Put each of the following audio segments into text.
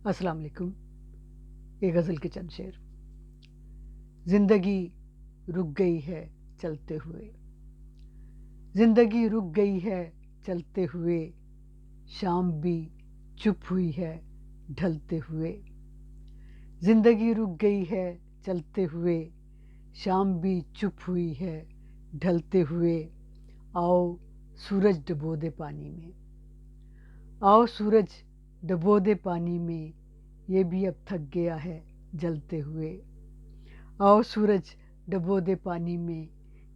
अस्सलाम वालेकुम। एक गज़ल के चंद शेर। ज़िंदगी रुक गई है चलते हुए, ज़िंदगी रुक गई है चलते हुए, शाम भी चुप हुई है ढलते हुए। ज़िंदगी रुक गई है चलते हुए, शाम भी चुप हुई है ढलते हुए। आओ सूरज डुबो दे पानी में, आओ सूरज डुबो दे पानी में, ये भी अब थक गया है जलते हुए। आओ सूरज डुबो दे पानी में,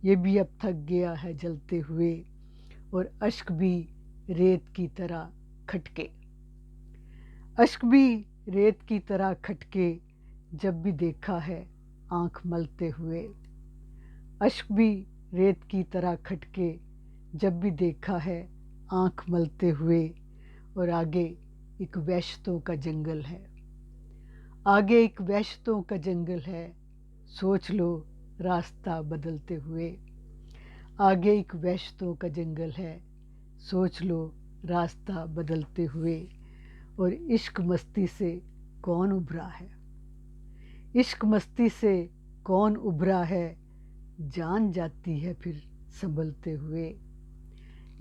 ये भी अब थक गया है जलते हुए। और अश्क भी रेत की तरह खटके, अश्क भी रेत की तरह खटके, जब भी देखा है आँख मलते हुए। अश्क भी रेत की तरह खटके, जब भी देखा है आँख मलते हुए। और आगे एक वहशतों का जंगल है, आगे एक वहशतों का जंगल है, सोच लो रास्ता बदलते हुए। आगे एक वहशतों का जंगल है, सोच लो रास्ता बदलते हुए। और इश्क मस्ती से कौन उभरा है, इश्क मस्ती से कौन उभरा है, जान जाती है फिर संभलते हुए।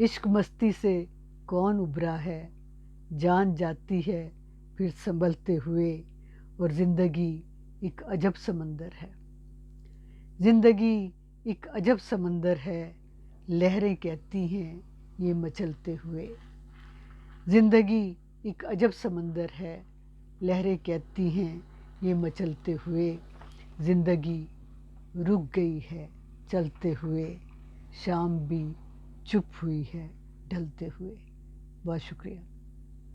इश्क मस्ती से कौन उभरा है, जान जाती है फिर संभलते हुए। और ज़िंदगी एक अजब समंदर है, ज़िंदगी एक अजब समंदर है, लहरें कहती हैं ये मचलते हुए। ज़िंदगी एक अजब समंदर है, लहरें कहती हैं ये मचलते हुए। ज़िंदगी रुक गई है चलते हुए, शाम भी चुप हुई है ढलते हुए। बहुत शुक्रिया।